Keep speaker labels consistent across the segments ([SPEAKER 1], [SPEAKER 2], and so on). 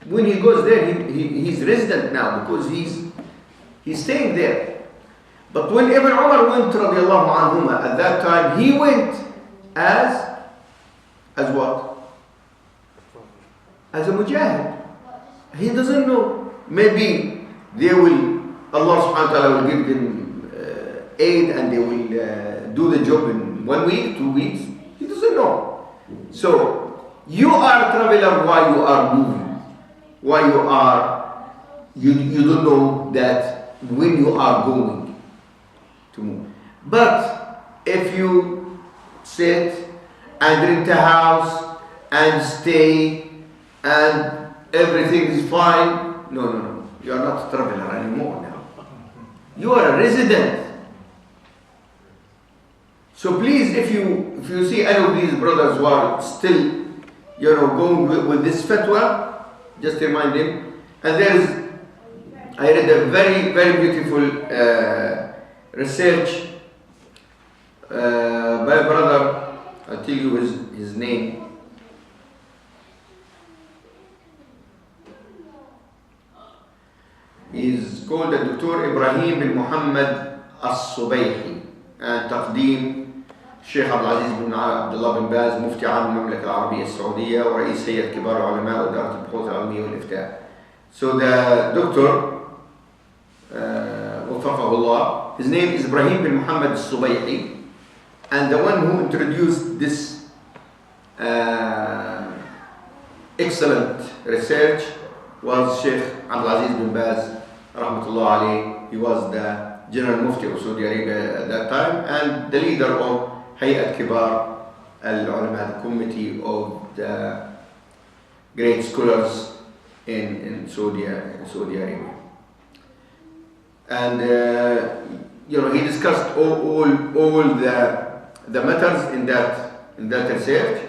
[SPEAKER 1] When he goes there, he's resident now because he's staying there. But when Ibn Umar went, radiallahu anhuma, at that time, he went as what? As a mujahid. He doesn't know. Maybe Allah subhanahu wa ta'ala will give them aid and they will do the job in 1 week, 2 weeks. He doesn't know. So, you are a traveler while you are moving. While you don't know that when you are going to move. But if you sit and rent a house and stay and everything is fine, no. You are not a traveler anymore now. You are a resident. So please, if you see any of these brothers who are still, going with this fatwa, just remind them. And I read a very, very beautiful research by a brother. I'll tell you his name. He's called Dr. Ibrahim bin Muhammad Al-Subayhi, and تقديم الشيخ عبد العزيز بن عبد الله بن باز مفتي عام المملكة العربية السعودية ورئيس هيئة كبار علماء وإدارة البحوث العلمية والإفتاء. So the doctor, وفقه الله, his name is Ibrahim bin Muhammad Al-Subayhi, and the one who introduced this excellent research was Sheikh Ahmed Al-Nashash bin Baz, rahmatullah alayhi. He was the General Mufti of Saudi Arabia at that time and the leader of Hayat Kibar Al-Ulama, the committee of the great scholars in Saudi Arabia. And he discussed all the matters in that research,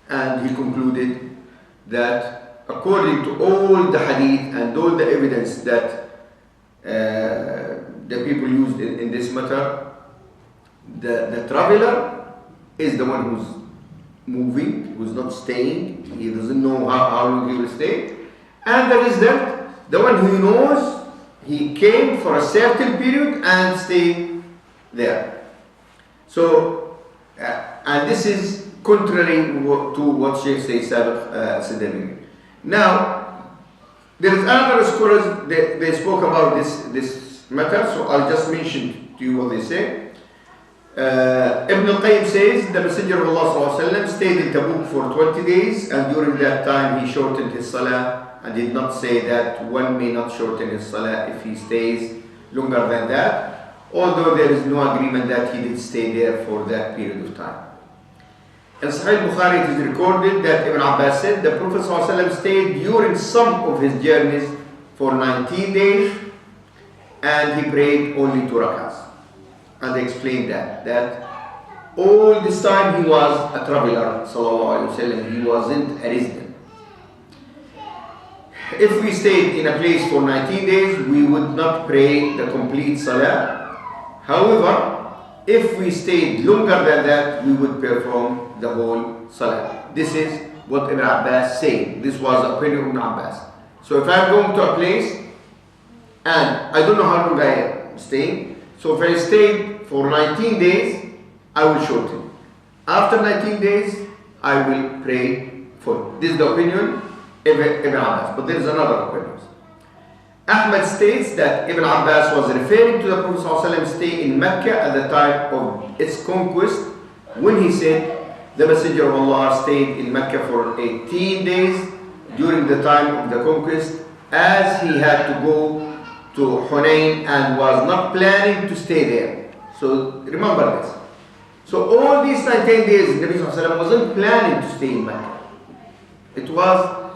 [SPEAKER 1] and he concluded that according to all the hadith and all the evidence that the people used in this matter, the traveler is the one who's moving, who's not staying. He doesn't know how long he will stay. And the resident, the one who knows, he came for a certain period and stayed there. So, and this is contrary to what Sheikh said earlier. Now, there is another scholars, they spoke about this matter, so I'll just mention to you what they say. Ibn al-Qayyim says the Messenger of Allah ﷺ stayed in Tabuk for 20 days, and during that time he shortened his salah and did not say that one may not shorten his salah if he stays longer than that, although there is no agreement that he did stay there for that period of time. In Sahih Bukhari it is recorded that Ibn Abbas said the Prophet ﷺ stayed during some of his journeys for 19 days and he prayed only 2 rak'ahs. And they explained that all this time he was a traveler, sallallahu alaihi wasallam. He wasn't a resident. If we stayed in a place for 19 days, we would not pray the complete salah. However, if we stayed longer than that, we would perform the whole salah. This is what Ibn Abbas said. This was the opinion of Ibn Abbas. So if I'm going to a place and I don't know how long I am staying, so if I stayed for 19 days, I will shorten. After 19 days, I will pray full. This is the opinion of Ibn Abbas. But there is another opinion. Ahmed states that Ibn Abbas was referring to the Prophet ﷺ's stay in Mecca at the time of its conquest, when he said the Messenger of Allah stayed in Mecca for 18 days during the time of the conquest, as he had to go to Hunayn and was not planning to stay there. So remember this. So all these 19 days, Nabi Sallallahu Alaihi Wasallam wasn't planning to stay in Mecca. It was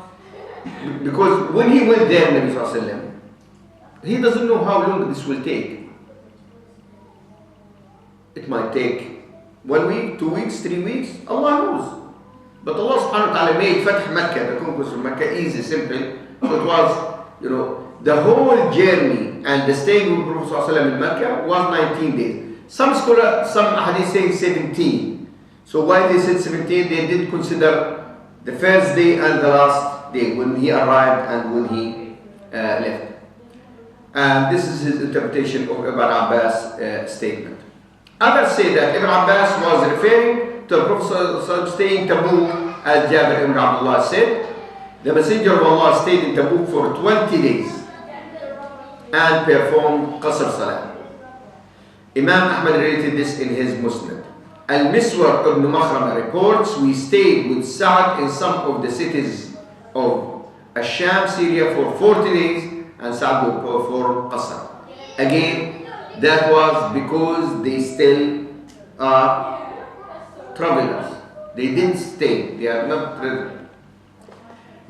[SPEAKER 1] because when he went there, Nabi Sallallahu Alaihi Wasallam, he doesn't know how long this will take. It might take 1 week, 2 weeks, 3 weeks, Allah knows. But Allah subhanahu wa ta'ala made Fath Mecca, the conquest of Mecca, easy, simple. So it was, the whole journey and the stay with the Prophet ﷺ in Mecca was 19 days. Some scholars, some hadith say 17. So why they said 17? They did consider the first day and the last day, when he arrived and when he left. And this is his interpretation of Ibn Abbas' statement. Others say that Ibn Abbas was referring to the Prophet staying in Tabuk, as Jabir ibn Abdullah said. The Messenger of Allah stayed in Tabuk for 20 days and performed Qasr Salah. Imam Ahmad related this in his Musnad. Al-Miswar ibn Makhrama reports, we stayed with Sa'd in some of the cities of Asham, Syria for 40 days, and Sa'd would perform Qasr. Again, that was because they still are travelers. They didn't stay, they are not travelers.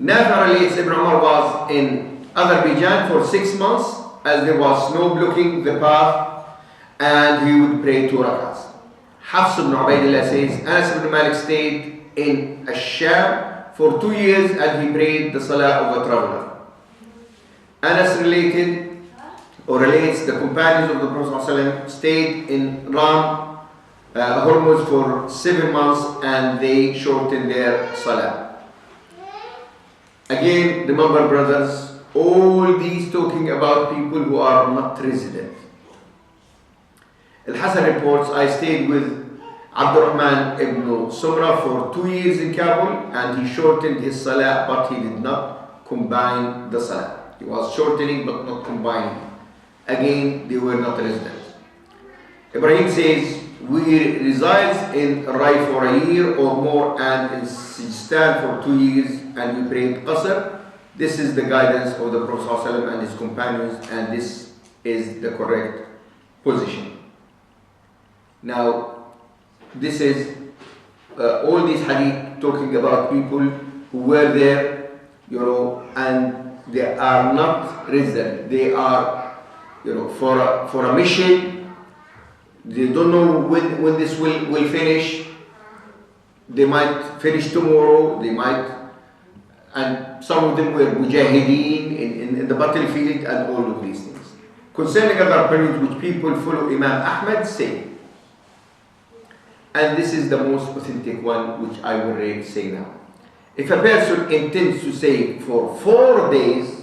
[SPEAKER 1] Nafi relates Ibn Umar was in Azerbaijan for 6 months as there was snow blocking the path, and he would pray 2 rakats. Hafs ibn Ubaidillah says Anas ibn Malik stayed in Asham for 2 years and he prayed the salah of a traveler. Anas relates the companions of the Prophet ﷺ stayed in Ram, Hormuz for 7 months and they shortened their salah. Again, remember brothers, all these talking about people who are not resident. Al-Hasan reports, I stayed with Abdurrahman ibn Sumra for 2 years in Kabul and he shortened his salah but he did not combine the salah. He was shortening but not combining. Again, they were not residents. Ibrahim says, we reside in Rai for a year or more and in Sijistan for 2 years and we prayed Qasr. This is the guidance of the Prophet ﷺ and his companions and this is the correct position. Now, this is all these hadith talking about people who were there, and they are not resident. They are, for a mission. They don't know when this will finish. They might finish tomorrow. They might, and some of them were mujahideen in the battlefield and all of these things. Concerning other periods which people follow Imam Ahmad say, and this is the most authentic one which I will say now. If a person intends to stay for 4 days,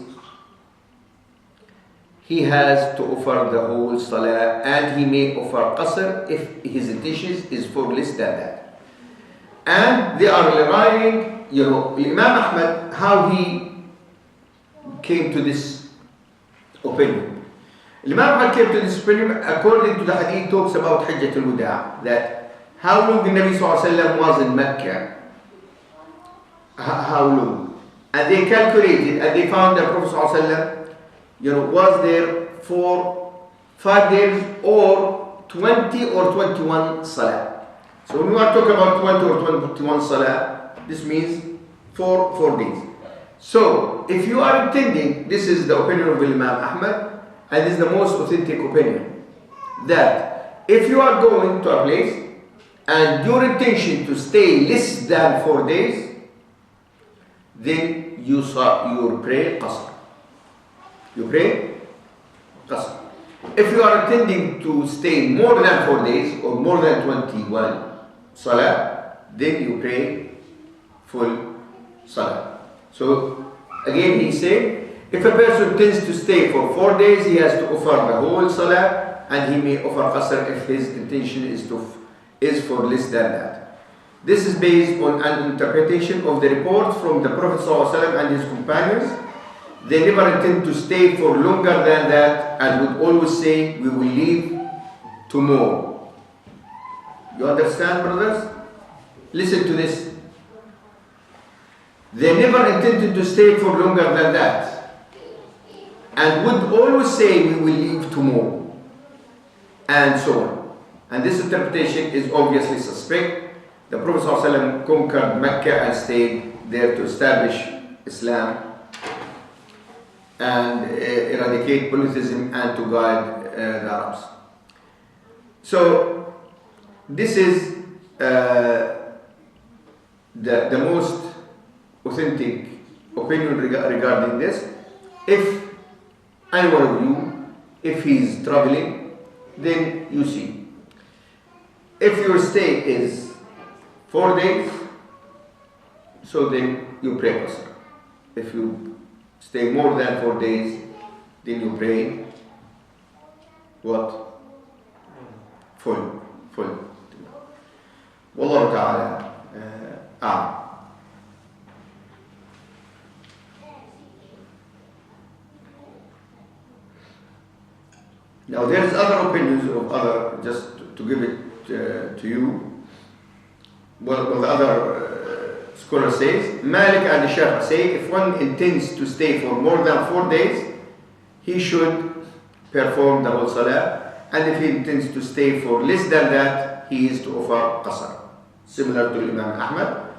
[SPEAKER 1] he has to offer the whole salah and he may offer qasr if his intention is for less than that. And they are relying, Imam Ahmad, how he came to this opinion. Imam Ahmad came to this opinion according to the hadith talks about Hajjatul Wada, that how long the Nabi ﷺ was in Mecca. How long? And they calculated and they found that Prophet ﷺ was there for 5 days or 20 or 21 salah. So when we are talking about 20 or 21 salah, this means 4 days. So if you are intending, this is the opinion of Imam Ahmad and this is the most authentic opinion, that if you are going to a place and your intention to stay less than 4 days, then you pray qasr. You pray qasr. If you are intending to stay more than 4 days or more than 21 salah, then you pray full salah. So again he said, if a person intends to stay for 4 days, he has to offer the whole salah and he may offer qasr if his intention is for less than that. This is based on an interpretation of the report from the Prophet ﷺ and his companions. They never intend to stay for longer than that and would always say, we will leave tomorrow. You understand, brothers? Listen to this. They never intended to stay for longer than that and would always say, we will leave tomorrow, and so on. And this interpretation is obviously suspect. The Prophet ﷺ conquered Mecca and stayed there to establish Islam and eradicate polytheism and to guide the Arabs. So this is the most authentic opinion regarding this. If any one of you, if he is traveling, then you see. If your stay is 4 days, so then you pray qasr. if you stay more than 4 days, then you pray what? Full. Wallahu ta'ala a'lam. Now there is other opinions of other, just to give it to you. Well, the other scholar says, Malik and Shafi'i say, if one intends to stay for more than 4 days, he should perform the whole salah, and if he intends to stay for less than that, he is to offer qasr, similar to Imam Ahmad.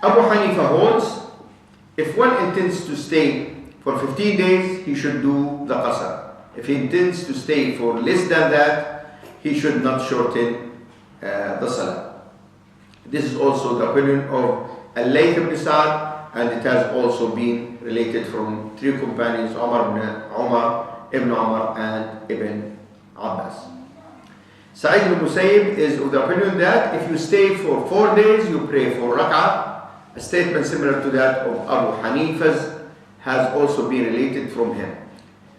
[SPEAKER 1] Abu Hanifa holds, if one intends to stay for 15 days, he should do the qasr. If he intends to stay for less than that, he should not shorten the salah. This is also the opinion of Al-Layth ibn Sa'd, and it has also been related from 3 companions, Ibn Umar and Ibn Abbas. Sa'id ibn Musayyib is of the opinion that if you stay for 4 days, you pray for rak'ah. A statement similar to that of Abu Hanifa's has also been related from him.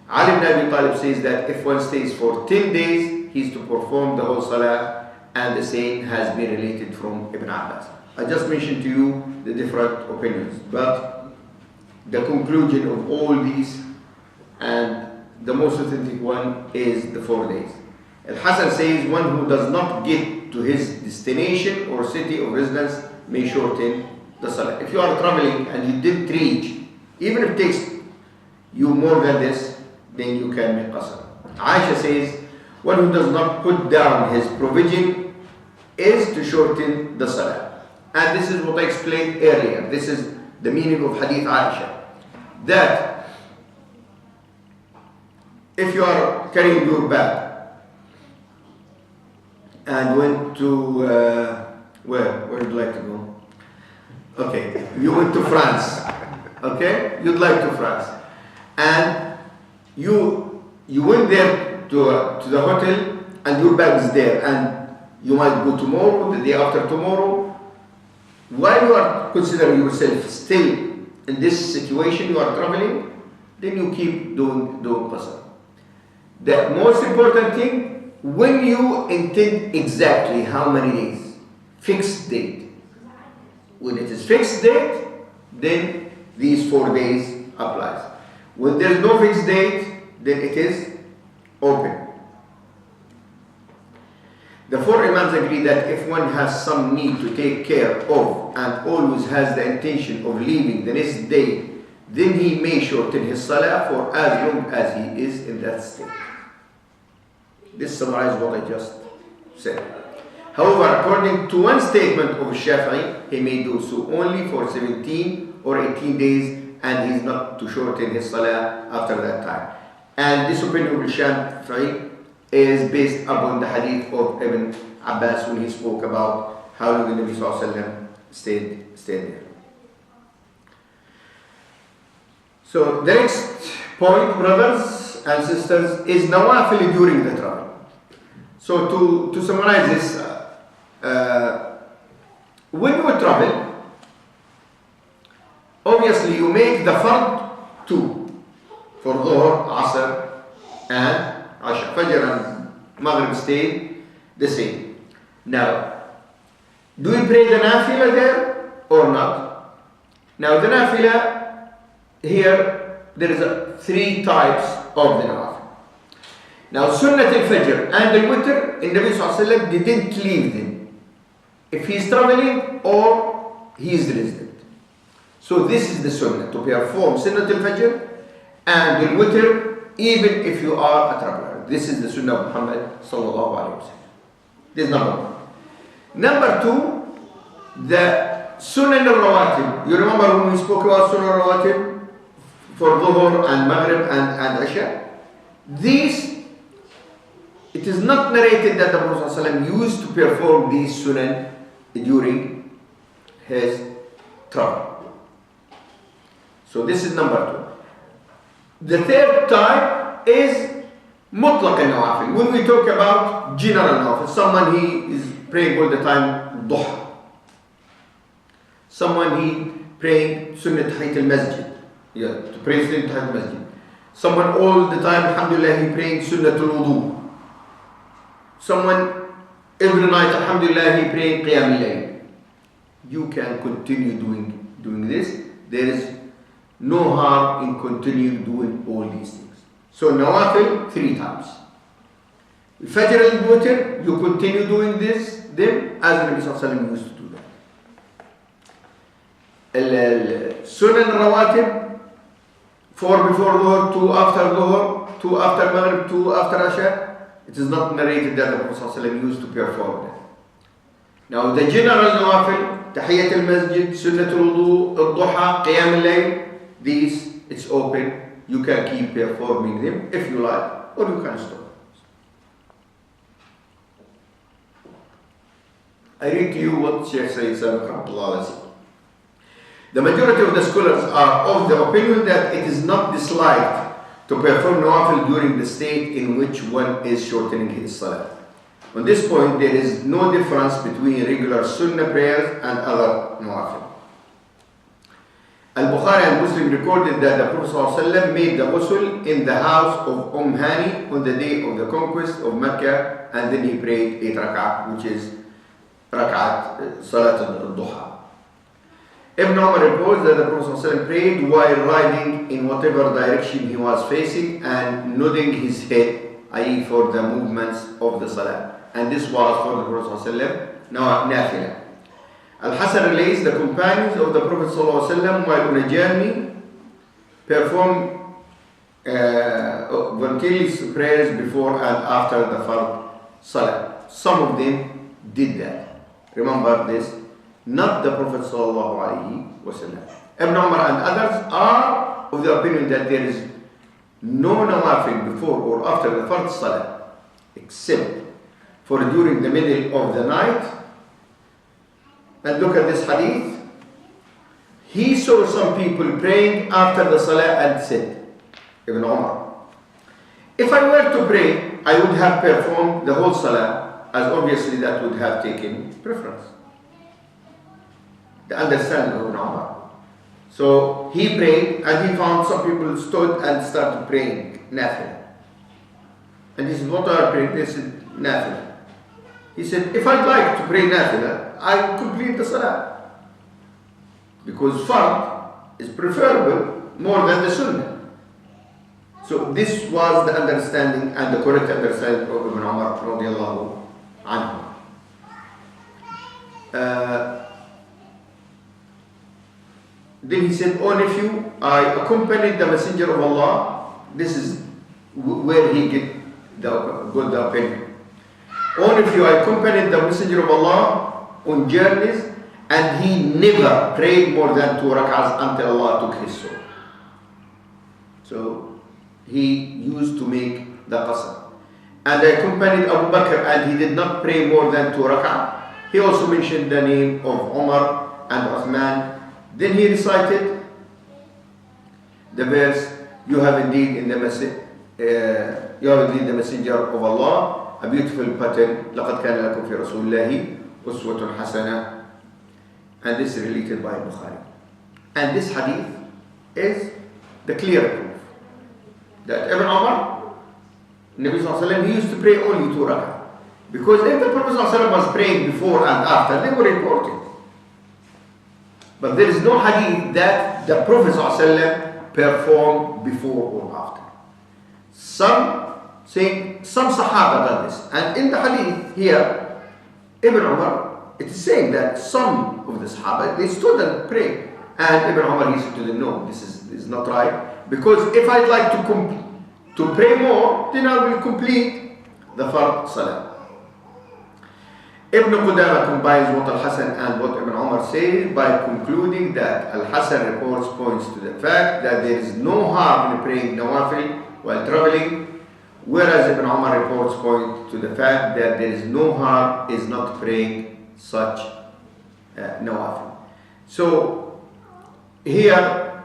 [SPEAKER 1] Ali ibn Abi Talib says that if one stays for 10 days, he is to perform the whole salah, and the same has been related from Ibn Abbas. I just mentioned to you the different opinions, but the conclusion of all these and the most authentic one is the 4 days. Al-Hasan says one who does not get to his destination or city of residence may shorten the salah. If you are traveling and you didn't reach, even if it takes you more than this, then you can make qasr. Aisha says one who does not put down his provision is to shorten the salah. And this is what I explained earlier. This is the meaning of Hadith Aisha. That if you are carrying your bag and went to, where would you like to go? Okay, you went to France. Okay, you'd like to France. And you went there to the hotel and your bag is there, and you might go tomorrow, the day after tomorrow. While you are considering yourself still in this situation, you are traveling, then you keep doing qasr. The most important thing, when you intend exactly how many days, fixed date. When it is fixed date, then these 4 days applies. When there is no fixed date, then it is open. The 4 Imams agree that if one has some need to take care of and always has the intention of leaving the next day, then he may shorten his salah for as long as he is in that state. This summarizes what I just said. However, according to one statement of Shafi'i, he may do so only for 17 or 18 days, and he is not to shorten his salah after that time. And this opinion of Shafi'i is based upon the hadith of Ibn Abbas when he spoke about how long the Nabi Sallallahu Alaihi Wasallam stayed there. So the next point, brothers and sisters, is nawafil during the travel. So to summarize this, when you travel, obviously you make the fard 2 for Dhuhr, Asr and Asha. Fajr and Maghrib stay the same. Now, do we pray the nafila there or not? Now the nafila, here there is 3 types of the nafila. Now Sunnah al-Fajr and al-Witr, in Nabi Sallallahu Alaihi Wasallam didn't leave them if he is traveling or he is resident. So this is the Sunnah, to perform Sunnah al-Fajr and al-Witr even if you are a traveler. This is the Sunnah of Muhammad Sallallahu Alaihi Wasallam. This is number 1. Number 2, the Sunnah al-Rawatib. You remember when we spoke about Sunnah al-Rawatib for Dhuhr and Maghrib and Isha? These, it is not narrated that the Prophet ﷺ used to perform these Sunnah during his travel. So this is number 2. The third type is mutlaq al-nawafil. When we talk about general nawafil, someone he is praying all the time duha. Someone he praying sunnah tahiyat al-masjid. to pray in Tahiyat Masjid. Someone all the time, alhamdulillah, he praying Sunnatul Wudu. Someone every night, alhamdulillah, he praying Qiyam al-Layl. You can continue doing this. There is no harm in continuing doing all these things. So Nawafil 3 times. Fajr al-Witr, you continue doing them as the Nabi Sallallahu Alaihi Wasallam used to do that. Sunan Rawatib, 4 before Dhuhr, 2 after Dhuhr, 2 after Maghrib, 2 after Asha. It is not narrated that the Prophet Sallallahu Alaihi Wasallam used to perform that. Now the general Nawafil, Tahiyyat al-Masjid, Sunnatul Wudu, Al-Duha, Qiyam al-Layl, these, it's open. You can keep performing them if you like, or you can stop. I read to you what Sheikh Sayyid said. The majority of the scholars are of the opinion that it is not disliked to perform nawafil during the state in which one is shortening his salah. On this point, there is no difference between regular sunnah prayers and other nawafil. Al-Bukhari and Muslim recorded that the Prophet ﷺ made the ghusl in the house of Hani on the day of the conquest of Mecca, and then he prayed 8 rak'ah, which is rak'at Salat al-Duha. Ibn Umar reports that the Prophet ﷺ prayed while riding in whatever direction he was facing and nodding his head, i.e. for the movements of the Salah. And this was for the Prophet ﷺ nafila. Al-Hasan relates the companions of the Prophet ﷺ while on a journey performed continuous prayers before and after the Fard Salah. Some of them did that. Remember this, not the Prophet ﷺ. Ibn Umar and others are of the opinion that there is no nawafil before or after the Fard Salah, except for during the middle of the night. And look at this hadith. He saw some people praying after the Salah and said, Ibn Umar, if I were to pray, I would have performed the whole Salah, as obviously that would have taken preference. The understanding of Ibn Umar. So he prayed and he found some people stood and started praying Nafila. And he said, what are you praying? They said, Nafila. He said, if I'd like to pray Nafila, I complete the Salah. Because Fard is preferable more than the Sunnah. So this was the understanding and the correct understanding of Ibn Umar radiallahu anhu. Then he said, oh nephew, I accompanied the Messenger of Allah. This is where he got the opinion. Oh nephew, I accompanied the Messenger of Allah on journeys, and he never prayed more than 2 rak'ahs until Allah took his soul. So he used to make the qasr. And I accompanied Abu Bakr, and he did not pray more than 2 rak'ah. He also mentioned the name of Umar and Uthman. Then he recited the verse, you have indeed the Messenger of Allah, a beautiful pattern. لَقَدْ كَانَ لَكُمْ فِي رَسُولِ اللَّهِ أُسْوَةٌ حَسَنَةٌ. And this is related by Bukhari. And this hadith is the clear proof that Ibn Umar, Nabi Sallallahu Alaihi Wasallam, he used to pray only 2 rak'ah. Because if the Prophet Sallallahu Alaihi Wasallam was praying before and after, they were reported. But there is no hadith that the Prophet Sallallahu Alaihi Wasallam performed before or after. Some Sahaba done this. And in the hadith here, Ibn Umar, it is saying that some of the Sahaba, they stood and prayed. And Ibn Umar, he said to them, no, this is not right. Because if I'd like to pray more, then I will complete the Fard Salah. Ibn Qudama combines what Al-Hasan and what Ibn Umar say by concluding that Al-Hasan reports points to the fact that there is no harm in praying nawafil while traveling, whereas Ibn Umar reports point to the fact that there is no harm is not praying such nawafil. So here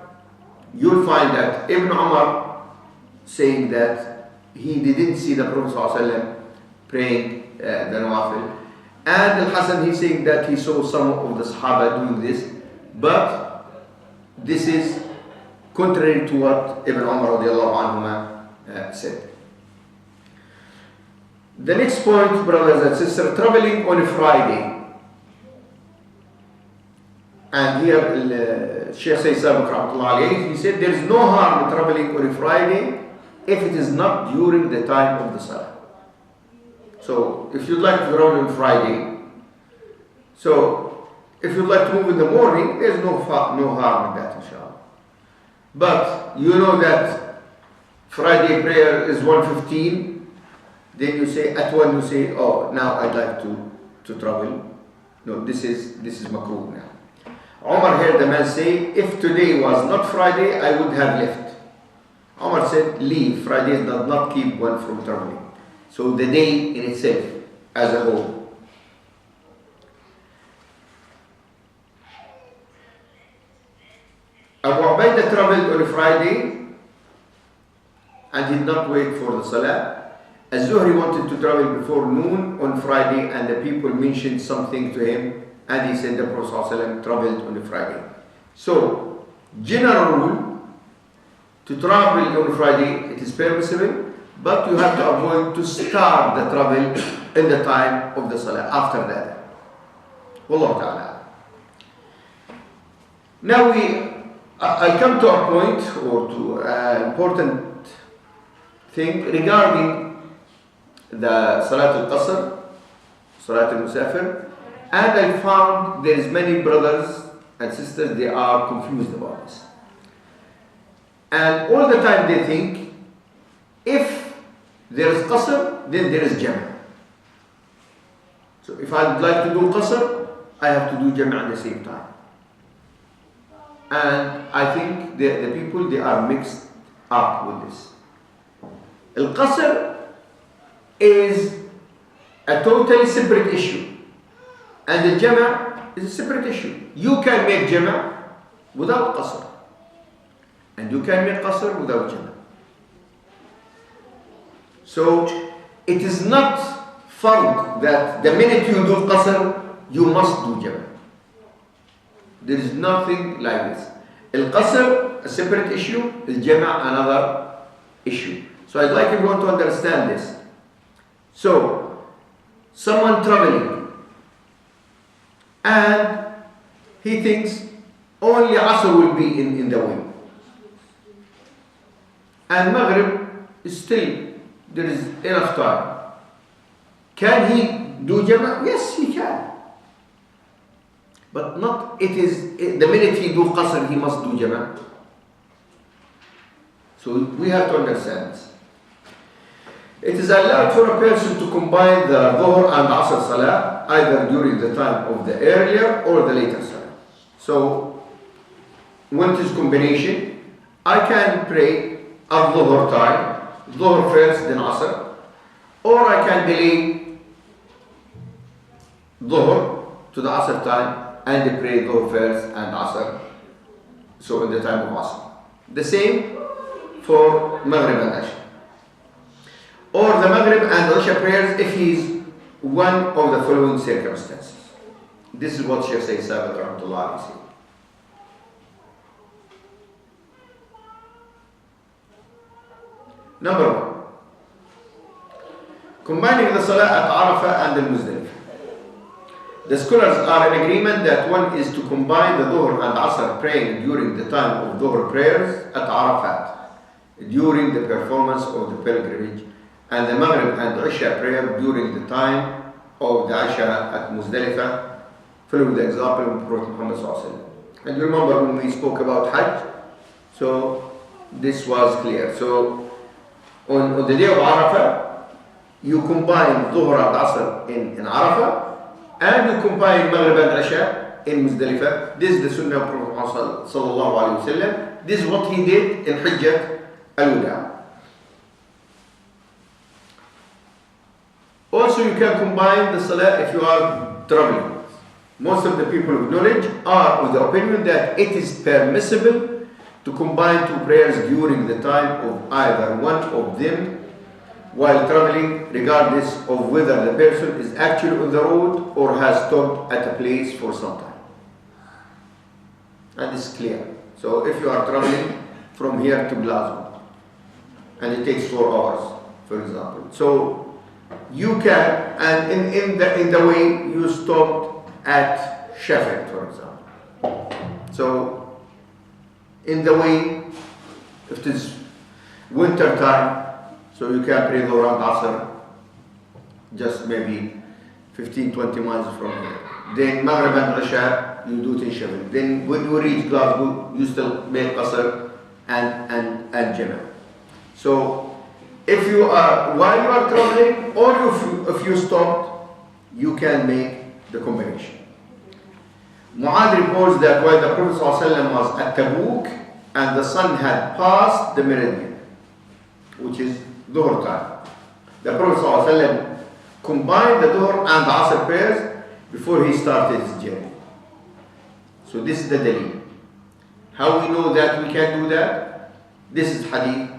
[SPEAKER 1] you'll find that Ibn Umar saying that he didn't see the Prophet ﷺ praying the nawafil, and Al-Hasan he's saying that he saw some of the Sahaba doing this, but this is contrary to what Ibn Umar radiallahu anhuma said. The next point, brothers and sisters, traveling on a Friday. And here Sheikh Ahmed Al-Nashash, he said there is no harm in traveling on a Friday if it is not during the time of the Salah. So if you'd like to travel on Friday, so if you'd like to move in the morning, there's no harm in that, inshallah. But you know that Friday prayer is 1:15, then you say, at 1 you say, oh, now I'd like to travel. No, this is makruh now. Umar heard the man say, if today was not Friday, I would have left. Umar said, leave. Friday does not keep one from traveling. So the day in itself, as a whole. Abu Ubaidah traveled on a Friday and did not wait for the Salah. Az-Zuhri wanted to travel before noon on Friday, and the people mentioned something to him, and he said the Prophet ﷺ traveled on a Friday. So, general rule, to travel on Friday, it is permissible, but you have to avoid to start the travel in the time of the Salah, after that. Wallahu ta'ala. Now I'll come to a point, or to an important thing regarding the Salat al-Qasr, Salat al-Musafir, and I found there is many brothers and sisters, they are confused about this. And all the time they think, if there is Qasr, then there is Jam'. So if I'd like to do Qasr, I have to do Jam' at the same time. And I think the people, they are mixed up with this. Al-Qasr is a totally separate issue, and the Jama' is a separate issue. You can make Jama' without Qasr, and you can make Qasr without Jama'. So it is not fard that the minute you do Qasr, you must do Jama'. There is nothing like this. Al-Qasr, a separate issue, Al-Jama', another issue. So I'd like everyone to understand this. So, someone traveling, and he thinks only Asr will be in the way, and Maghrib is still, there is enough time. Can he do Jama'? Yes, he can. But not, it is, the minute he do Qasr, he must do Jama'. So we have to understand this. It is allowed for a person to combine the Dhuhr and Asr Salah either during the time of the earlier or the later Salah. So, when it is combination, I can pray at Dhuhr time, Dhuhr first, then Asr, or I can delay Dhuhr to the Asr time and pray Dhuhr first and Asr, so in the time of Asr. The same for Maghrib and Isha. Or the Maghrib and Isha prayers if he is one of the following circumstances. This is what Sheikh Ahmed Al-Nashash said. Number 1. Combining the Salah at Arafah and Al-Muzdalifah. The scholars are in agreement that one is to combine the Dhuhr and Asr praying during the time of Dhuhr prayers at Arafat, during the performance of the pilgrimage, and the Maghrib and Isha prayer during the time of the Isha at Muzdalifah, following the example of Prophet Muhammad sallallahu alaihi wasallam. And you remember when we spoke about Hajj, so this was clear. So on the day of Arafah, you combine Dhuhr and Asr in Arafah, and you combine Maghrib and Isha in Muzdalifah. This is the Sunnah of Prophet Muhammad sallallahu alaihi wasallam. This is what he did in Hajjat al-Wada. Also, you can combine the Salah if you are traveling. Most of the people of knowledge are of the opinion that it is permissible to combine two prayers during the time of either one of them while traveling, regardless of whether the person is actually on the road or has stopped at a place for some time. And it's clear. So if you are traveling from here to Glasgow, and it takes 4 hours, for example. So you can, and in the way you stopped at Sheffield, for example. So in the way, if it is winter time, so you can pray Dhuhr and Asr just maybe 15-20 miles from here. Then Maghrib and Isha, you do it in Sheffield. Then when you reach Glasgow, you still make Qasr and Jama. So if you are, while you are traveling, or if you stopped, you can make the combination. Mu'adh reports that while the Prophet ﷺ was at Tabuk and the sun had passed the meridian, which is Dhuhr time, the Prophet ﷺ combined the Dhuhr and the Asr prayers before he started his journey. So this is the dalil. How we know that we can do that? This is hadith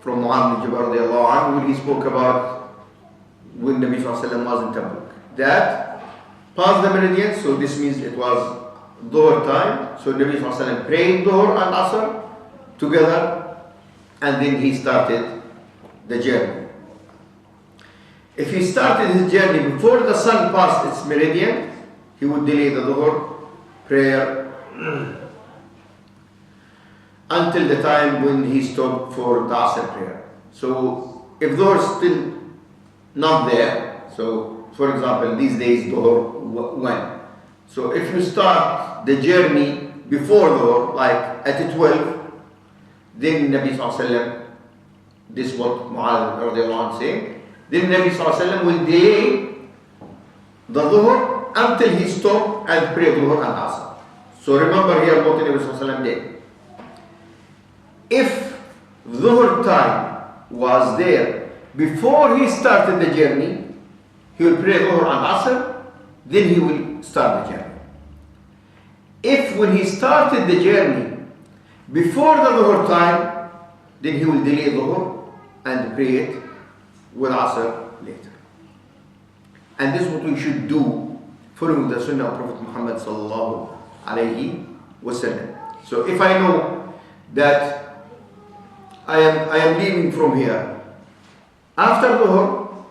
[SPEAKER 1] from Mu'adh bin Jabal radiallahu anhu, when he spoke about when Nabi ﷺ was in Tabuk. That passed the meridian, so this means it was Dhuhr time. So Nabi ﷺ prayed Dhuhr and Asr together, and then he started the journey. If he started his journey before the sun passed its meridian, he would delay the Dhuhr prayer until the time when he stopped for the Asr prayer. So if Dhuhr is still not there, so for example these days Dhuhr when? So if you start the journey before Dhuhr, like at 12, then Nabi ﷺ, this is what Mu'adh radiallahu anhu saying, then Nabi ﷺ will delay the Dhuhr until he stopped and pray Dhuhr and Asr. So remember here what Nabi ﷺ did. If Dhuhr time was there before he started the journey, he will pray Dhuhr and Asr, then he will start the journey. If when he started the journey before the Dhuhr time, then he will delay Dhuhr and pray it with Asr later. And this is what we should do, following the Sunnah of Prophet Muhammad sallallahu alayhi wasallam. So if I know that I am leaving from here after Dhuhr,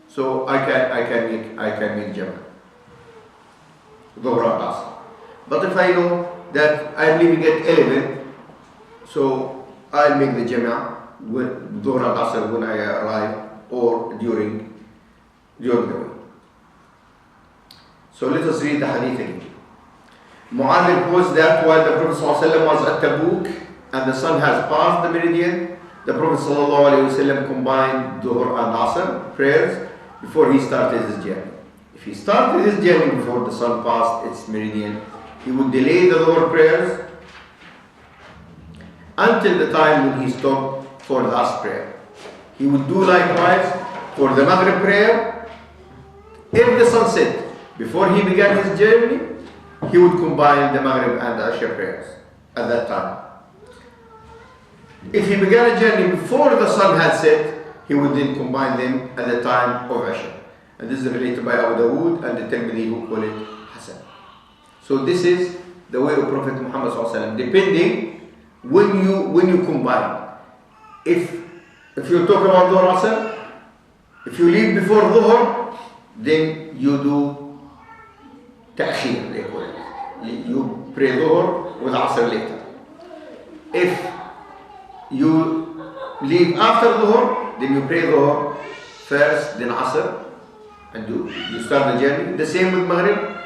[SPEAKER 1] so I can make Jama, Dhuhr and Asr. But if I know that I am leaving at 11, so I'll make the Jama with Dhuhr and Asr when I arrive or during the way. So let us read the hadith again. Mu'adh reports that while the Prophet ﷺ was at Tabuk and the sun has passed the meridian, the Prophet ﷺ combined Dhuhr and Asr prayers before he started his journey. If he started his journey before the sun passed its meridian, he would delay the Dhuhr prayers until the time when he stopped for the Asr prayer. He would do likewise for the Maghrib prayer. If the sun set before he began his journey, he would combine the Maghrib and the Isha prayers at that time. If he began a journey before the sun had set, he would then combine them at the time of Isha. And this is related by Abu Dawood and the Tirmidhi, who call it Hasan. So this is the way of Prophet Muhammad ﷺ, depending when you combine. If you talk about Dhuhr Asr, if you leave before Dhuhr, then you do ta'khir, they call it. You pray Dhuhr with Asr later. If you leave after Dhuhr, then you pray Dhuhr first, then Asr, and you start the journey. The same with Maghrib.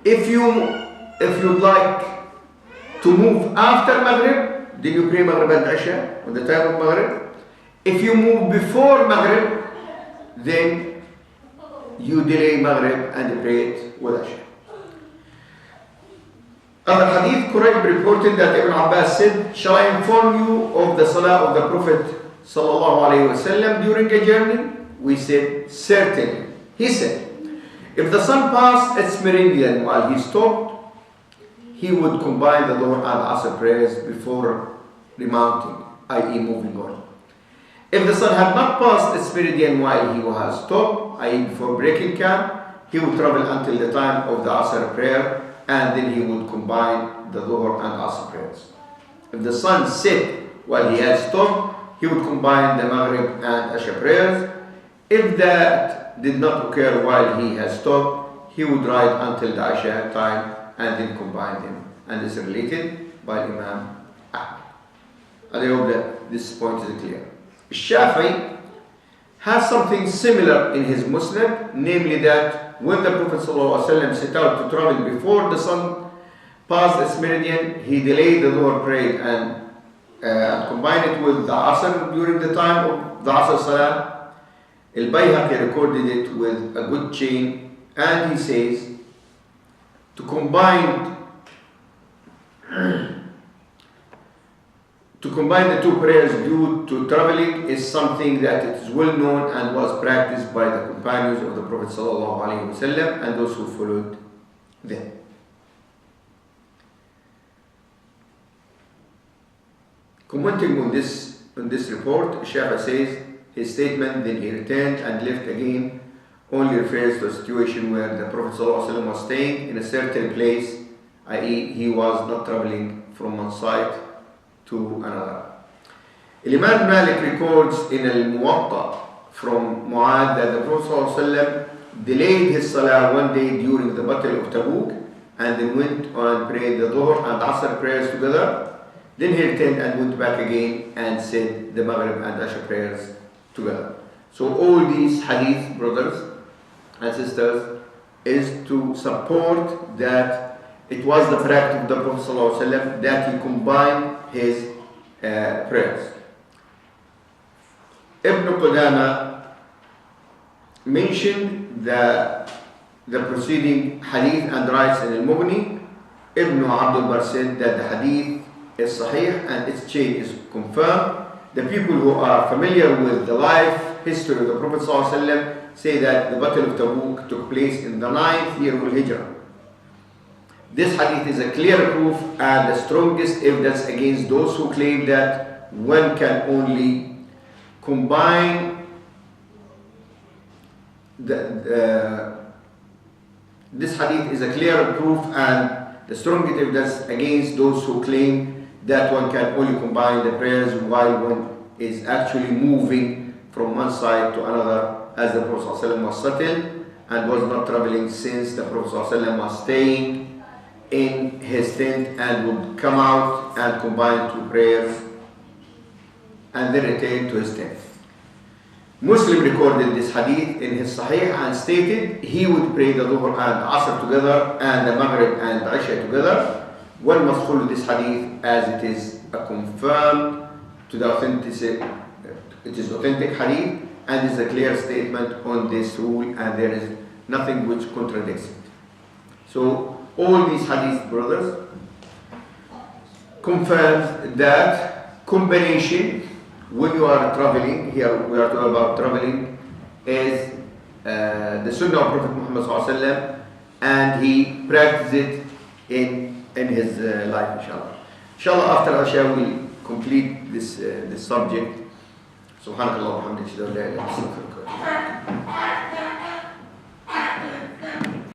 [SPEAKER 1] If you'd like to move after Maghrib, then you pray Maghrib and Isha on the time of Maghrib. If you move before Maghrib, then you delay Maghrib and pray it with Isha. Other hadith, Quraib reported that Ibn Abbas said, "Shall I inform you of the salah of the Prophet sallallahu alaihi wasallam during a journey?" We said, "Certainly." He said, if the sun passed its meridian while he stopped, he would combine the Dhuhr and Asr prayers before remounting, i.e. moving on. If the sun had not passed its meridian while he was stopped, i.e. before breaking camp, he would travel until the time of the Asr prayer, and then he would combine the Dhuhr and Asr prayers. if the sun set while he had stopped, he would combine the Maghrib and Isha prayers. If that did not occur while he has stopped, he would ride until the Isha time and then combine them. And this is related by Imam Ahmed. And I hope that this point is clear. Shafi'i has something similar in his Musnad, namely that when the Prophet ﷺ set out to travel before the sun passed its meridian, he delayed the Dhuhr prayer and combined it with the Asr during the time of the Asr Salah. Al-Bayhaqi recorded it with a good chain, and he says to combine the two prayers due to traveling is something that is well known and was practiced by the companions of the Prophet ﷺ and those who followed them. Commenting on this report, Shafi'i says his statement, "Then he returned and left again," only refers to a situation where the Prophet ﷺ was staying in a certain place, i.e. he was not traveling from one site to another. Imam Malik records in Al-Muwatta from Mu'adh that the Prophet ﷺ delayed his salah one day during the Battle of Tabuk and then went and prayed the Dhuhr and Asr prayers together. Then he returned and went back again and said the Maghrib and Isha prayers together. So all these hadith, brothers and sisters, is to support that it was the practice of the Prophet ﷺ that he combined his prayers. Ibn Qudama mentioned the preceding hadith and writes in Al-Mughni. Ibn Abdul Bar said that the hadith is sahih and its chain is confirmed. The people who are familiar with the life history of the Prophet ﷺ say that the Battle of Tabuk took place in the 9th year of Al-Hijrah. This hadith is a clear proof and the strongest evidence against those who claim that one can only combine this hadith is a clear proof and the strongest evidence against those who claim that one can only combine the prayers while one is actually moving from one side to another, as the Prophet ﷺ was settled and was not traveling, since the Prophet ﷺ was staying in his tent and would come out and combine two prayers and then return to his tent. Muslim recorded this hadith in his Sahih and stated he would pray the Dhuhr and Asr together and the Maghrib and Isha together. One must follow this hadith as it is a confirmed to the authentic hadith and is a clear statement on this rule, and there is nothing which contradicts it. So all these hadith, brothers, confirms that combination when you are traveling, here we are talking about traveling, is the Sunnah of Prophet Muhammad ﷺ, and he practiced it in his life, inshallah. Inshallah, after Isha we'll complete this subject. Subhanakallah wa bihamdika, la ilaha illa anta, astaghfiruka wa atubu ilaik.